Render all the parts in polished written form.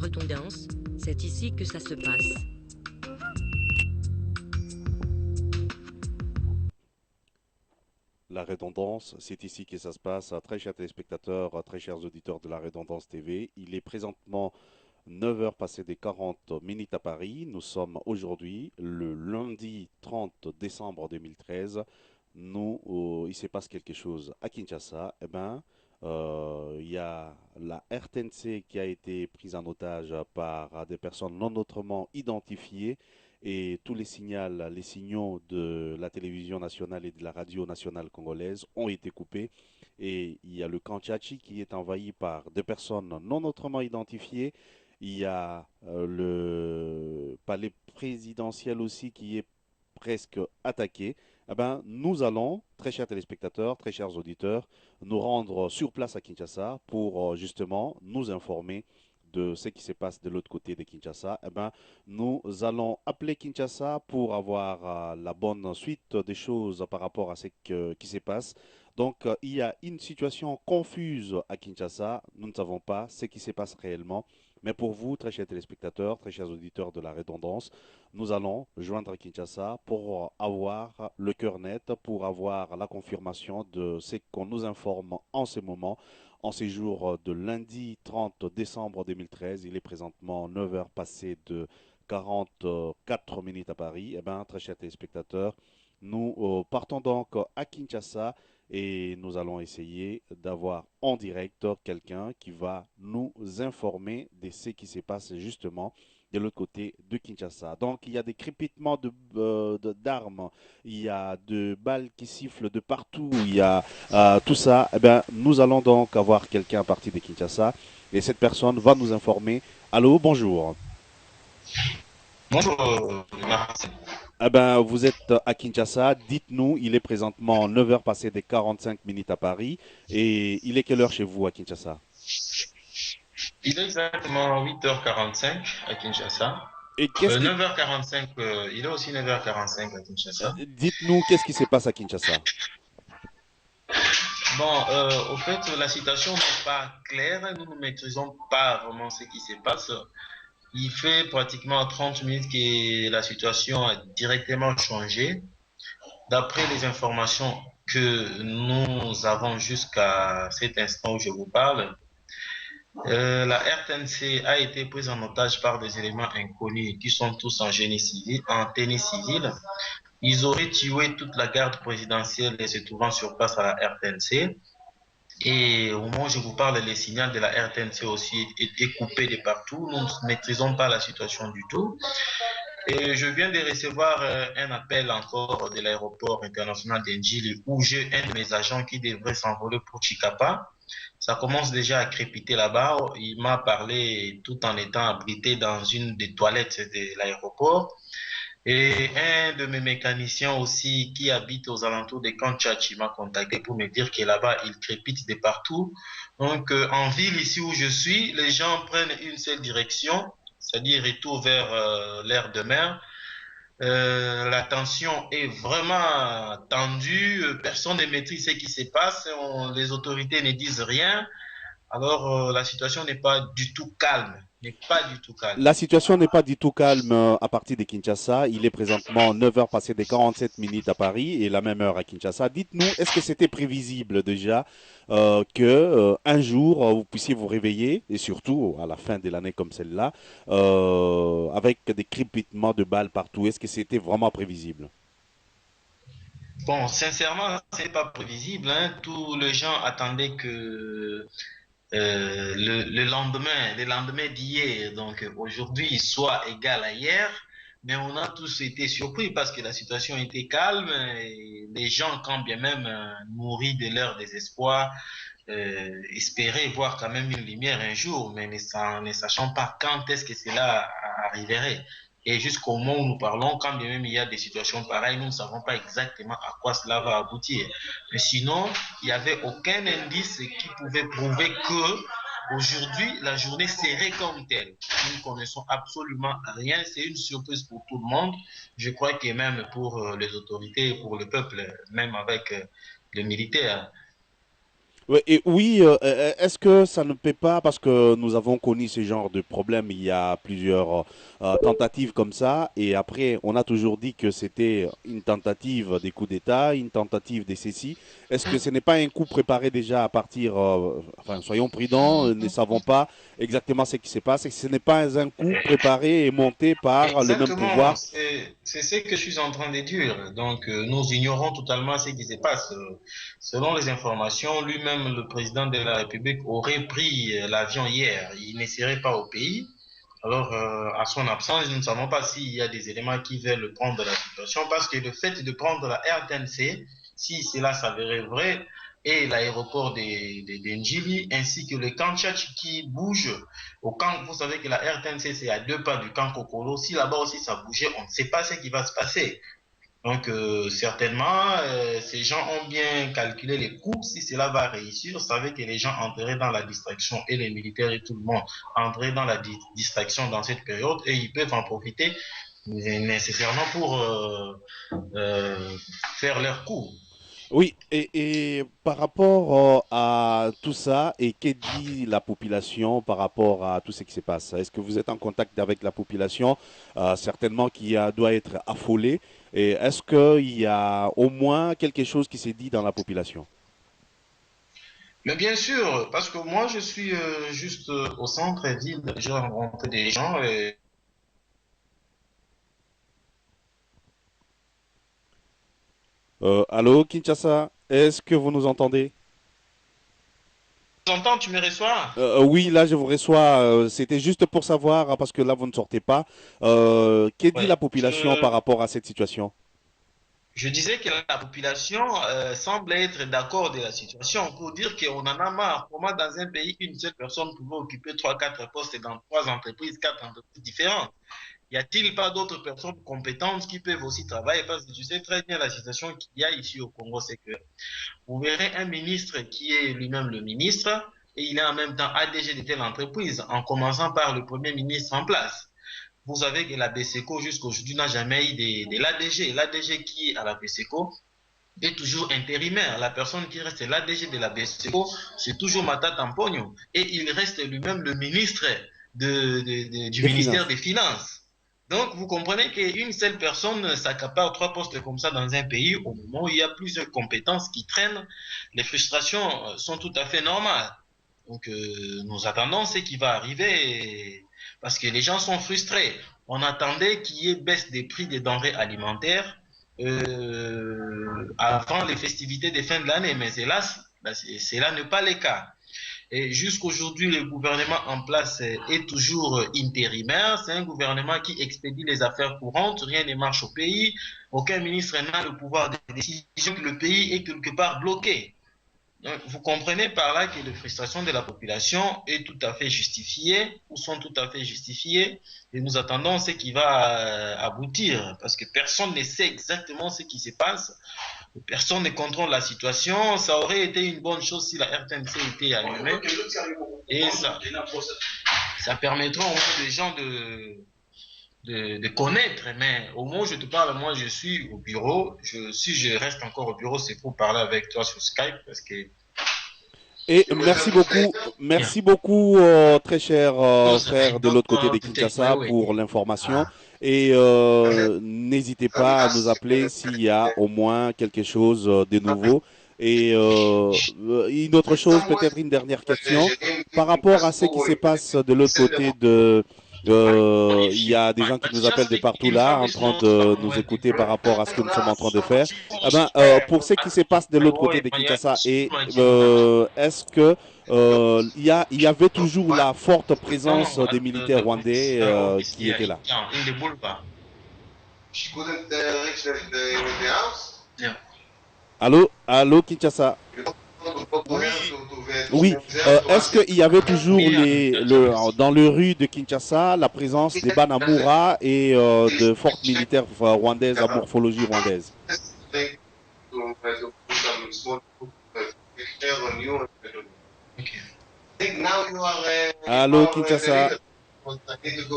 redondance, c'est ici que ça se passe. La redondance, c'est ici que ça se passe. Très chers téléspectateurs, très chers auditeurs de la Redondance TV, il est présentement 9 heures passées des 40 minutes à Paris. Nous sommes aujourd'hui le lundi 30 décembre 2013. Il se passe quelque chose à Kinshasa. Il y a la RTNC qui a été prise en otage par des personnes non autrement identifiées et tous les signaux de la télévision nationale et de la radio nationale congolaise ont été coupés. Et il y a le Kanchachi qui est envahi par des personnes non autrement identifiées. Il y a le palais présidentiel aussi qui est presque attaqué. Nous allons, très chers téléspectateurs, très chers auditeurs, nous rendre sur place à Kinshasa pour justement nous informer de ce qui se passe de l'autre côté de Kinshasa. Nous allons appeler Kinshasa pour avoir la bonne suite des choses par rapport à qui se passe. Donc, il y a une situation confuse à Kinshasa. Nous ne savons pas ce qui se passe réellement. Mais pour vous, très chers téléspectateurs, très chers auditeurs de la redondance, nous allons joindre Kinshasa pour avoir le cœur net, pour avoir la confirmation de ce qu'on nous informe en ce moment, en ces jours de lundi 30 décembre 2013. Il est présentement 9 heures passées de 44 minutes à Paris. Très chers téléspectateurs, nous partons donc à Kinshasa et nous allons essayer d'avoir en direct quelqu'un qui va nous informer de ce qui se passe justement de l'autre côté de Kinshasa. Donc il y a des crépitements d'armes, il y a de balles qui sifflent de partout, il y a tout ça. Nous allons donc avoir quelqu'un à partir de Kinshasa et cette personne va nous informer. Allô, bonjour. Bonjour, Marcel. Vous êtes à Kinshasa. Dites-nous, il est présentement 9 heures passées des 45 minutes à Paris. Et il est quelle heure chez vous à Kinshasa? Il est exactement 8h45 à Kinshasa. Et qu'est-ce qui... 9h45, il est aussi 9h45 à Kinshasa. Dites-nous, qu'est-ce qui se passe à Kinshasa? Bon, au fait, la situation n'est pas claire. Nous ne maîtrisons pas vraiment ce qui se passe. Il fait pratiquement 30 minutes que la situation a directement changé. D'après les informations que nous avons jusqu'à cet instant où je vous parle, la RTNC a été prise en otage par des éléments inconnus qui sont tous en génie civil, en tenue civile. Ils auraient tué toute la garde présidentielle et se trouvant sur place à la RTNC. Et au moment où je vous parle, les signaux de la RTNC aussi étaient coupés de partout. Nous ne maîtrisons pas la situation du tout. Et je viens de recevoir un appel encore de l'aéroport international d'Enjili où j'ai un de mes agents qui devrait s'envoler pour Chikapa. Ça commence déjà à crépiter là-bas. Il m'a parlé tout en étant abrité dans une des toilettes de l'aéroport. Et un de mes mécaniciens aussi qui habite aux alentours de Kanchachi m'a contacté pour me dire que là-bas, il crépite de partout. Donc, en ville, ici où je suis, les gens prennent une seule direction, c'est-à-dire retour vers l'aire de mer. La tension est vraiment tendue. Personne ne maîtrise ce qui se passe. Les autorités ne disent rien. Alors, la situation n'est pas du tout calme. N'est pas du tout calme. La situation n'est pas du tout calme à partir de Kinshasa. Il est présentement 9 heures passées des 47 minutes à Paris et la même heure à Kinshasa. Dites-nous, est-ce que c'était prévisible déjà que un jour vous puissiez vous réveiller, et surtout à la fin de l'année comme celle-là, avec des crépitements de balles partout? Est-ce que c'était vraiment prévisible? Bon, sincèrement, c'est pas prévisible, hein. Tous les gens attendaient que le lendemain d'hier, donc aujourd'hui, soit égal à hier. Mais on a tous été surpris parce que la situation était calme et les gens, quand bien même nourris de leur désespoir, espéraient voir quand même une lumière un jour, mais ne sachant pas quand est-ce que cela arriverait. Et jusqu'au moment où nous parlons, quand bien même il y a des situations pareilles, nous ne savons pas exactement à quoi cela va aboutir. Mais sinon, il n'y avait aucun indice qui pouvait prouver que aujourd'hui, la journée serait comme telle. Nous ne connaissons absolument rien. C'est une surprise pour tout le monde. Je crois que même pour les autorités, pour le peuple, même avec les militaires. Ouais, et oui, est-ce que ça ne peut pas, parce que nous avons connu ce genre de problème, il y a plusieurs tentatives comme ça, et après, on a toujours dit que c'était une tentative des coups d'État, une tentative des ceci. Est-ce que ce n'est pas un coup préparé déjà à partir, enfin, soyons prudents, ne savons pas exactement ce qui se passe, et que ce n'est pas un coup préparé et monté par le même Exactement, pouvoir? c'est ce que je suis en train de dire. Donc, nous ignorons totalement ce qui se passe. Selon les informations, lui-même, le président de la République aurait pris l'avion hier. Il ne serait pas au pays. Alors, à son absence, nous ne savons pas s'il y a des éléments qui veulent prendre la situation, parce que le fait de prendre la RTNC, si cela s'avérait vrai, et l'aéroport de Ndjili, ainsi que le camp Tchatch qui bouge au camp, vous savez que la RTNC, c'est à 2 pas du camp Kokolo. Si là-bas aussi ça bougeait, on ne sait pas ce qui va se passer. Donc, certainement, ces gens ont bien calculé les coûts. Si cela va réussir, vous savez que les gens entreraient dans la distraction et les militaires et tout le monde entreraient dans la distraction dans cette période et ils peuvent en profiter nécessairement pour euh, faire leur coup. Oui, et par rapport à tout ça, et que dit la population par rapport à tout ce qui se passe? Est-ce que vous êtes en contact avec la population, certainement doit être affolée, et est-ce qu'il y a au moins quelque chose qui s'est dit dans la population? Mais bien sûr, parce que moi je suis juste au centre-ville, j'ai rencontré des gens et Allô, Kinshasa, est-ce que vous nous entendez? j'entends, tu me reçois? Oui, là je vous reçois. C'était juste pour savoir, parce que là vous ne sortez pas. Que dit la Ouais. population par rapport à cette situation? Je disais que la population semble être d'accord de la situation pour dire qu'on en a marre. Comment dans un pays, une seule personne pouvait occuper trois, quatre postes dans trois entreprises, quatre entreprises différentes? Y a-t-il pas d'autres personnes compétentes qui peuvent aussi travailler? Parce que tu sais très bien la situation qu'il y a ici au Congo, c'est que vous verrez un ministre qui est lui-même le ministre et il est en même temps ADG de telle entreprise, en commençant par le premier ministre en place. Vous savez que la BSECO jusqu'à aujourd'hui n'a jamais eu de l'ADG. L'ADG qui est à la BSECO est toujours intérimaire. La personne qui reste l'ADG de la BSECO, c'est toujours Matata Ampogno. Et il reste lui-même le ministre du Des ministère finances. des Finances. Donc, vous comprenez qu'une seule personne s'accapare trois postes comme ça dans un pays au moment où il y a plusieurs compétences qui traînent. Les frustrations sont tout à fait normales. Donc, nous attendons ce qui va arriver parce que les gens sont frustrés. On attendait qu'il y ait baisse des prix des denrées alimentaires avant les festivités de fin de l'année, mais hélas, cela n'est pas le cas. Et jusqu'aujourd'hui, le gouvernement en place est toujours intérimaire. C'est un gouvernement qui expédie les affaires courantes. Rien ne marche au pays. Aucun ministre n'a le pouvoir de décision. Le pays est quelque part bloqué. Donc, vous comprenez par là que les frustrations de la population est tout à fait justifiée ou sont tout à fait justifiées et nous attendons ce qui va aboutir parce que personne ne sait exactement ce qui se passe, personne ne contrôle la situation. Ça aurait été une bonne chose si la RTNC était allumée et ça permettrait au moins des gens de connaître, mais au moment où je te parle, moi je suis au bureau. Si je reste encore au bureau, c'est pour parler avec toi sur Skype parce que Et yeah. merci beaucoup, très cher Those I frère de don't l'autre know côté how de to take my Kinshasa, way. pour l'information. Ah. Et n'hésitez pas à nous appeler s'il y a au moins quelque chose de nouveau. Et une autre chose, peut-être une dernière question. Par rapport à ce qui se passe de l'autre côté de... il y a des gens qui But nous appellent just de partout in là, en families train know de nous somewhere écouter par different. rapport à ce que nous sommes en train de faire. Eh ben, pour ce qui se passe de l'autre côté de Kinshasa, et est-ce que il y avait toujours la forte présence des militaires rwandais Office qui here étaient là? in the boulevard. She couldn't reach the house? Yeah. Allô, allô, Kinshasa. Oui, Oui, est-ce qu'il y avait toujours Miriam, dans les rues de Kinshasa la présence des Banamura et de fortes militaires rwandaises à morphologie rwandaise? okay. Allô, Kinshasa.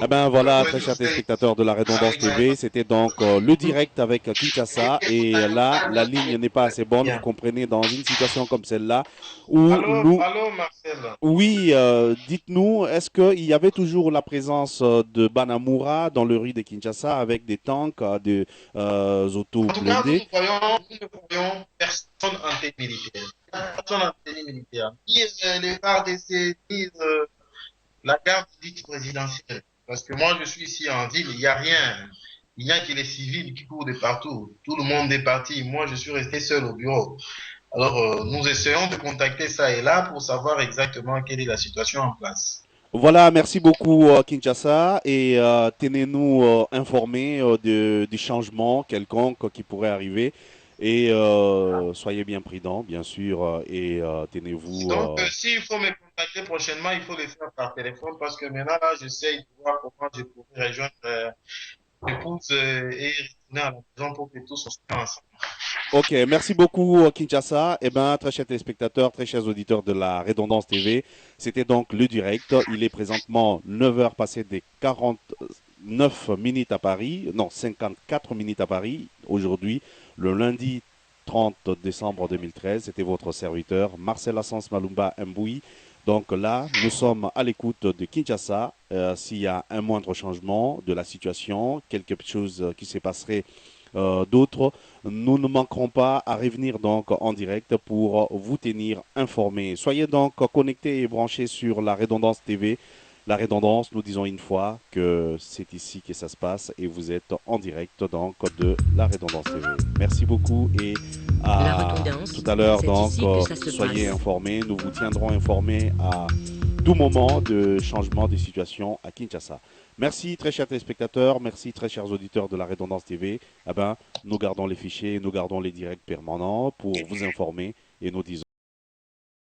Eh ben voilà, très chers téléspectateurs de la Redondance TV, c'était donc le direct avec Kinshasa. Et là, la ligne n'est pas assez bonne, vous Bien. comprenez, dans une situation comme celle-là, où Allô, nous, allô, Marcel. oui, dites-nous, est-ce qu'il y avait toujours la présence de Banamura dans le riz de Kinshasa avec des tanks, des autos En tout cas, blindés? nous ne voyons personne en tenue militaire. Personne en tenue militaire. Ni les RDC, ni la garde dite présidentielle. Parce que moi, je suis ici en ville, il n'y a rien. Il n'y a que les civils qui courent de partout. Tout le monde est parti. Moi, je suis resté seul au bureau. Alors, nous essayons de contacter ça et là pour savoir exactement quelle est la situation en place. Voilà, merci beaucoup Kinshasa et tenez-nous informés des changements quelconques qui pourraient arriver et soyez bien prudents bien sûr et tenez-vous. Donc, s'il faut me contacter prochainement, il faut le faire par téléphone parce que maintenant, là, j'essaye de voir comment je pourrais rejoindre l'épouse et retourner à la maison pour que tous soient ensemble. Ok, merci beaucoup Kinshasa. Eh ben, très chers téléspectateurs, très chers auditeurs de la Redondance TV, c'était donc le direct. Il est présentement 9 heures passées des 49 minutes à Paris, non 54 minutes à Paris, aujourd'hui, le lundi 30 décembre 2013. C'était votre serviteur Marcel Assens Malumba Mboui. Donc là, nous sommes à l'écoute de Kinshasa. S'il y a un moindre changement de la situation, quelque chose qui se passerait d'autres, nous ne manquerons pas à revenir donc en direct pour vous tenir informés. Soyez donc connectés et branchés sur la Redondance TV. La Redondance, nous disons une fois que c'est ici que ça se passe et vous êtes en direct donc de la Redondance TV. Merci beaucoup et La à redondance, tout à l'heure c'est donc ici que ça se soyez passe. informés. Nous vous tiendrons informés à tout moment de changement de situation à Kinshasa. Merci très chers téléspectateurs, merci très chers auditeurs de la Redondance TV. Eh ben, nous gardons les fichiers, nous gardons les directs permanents pour vous informer et nous disons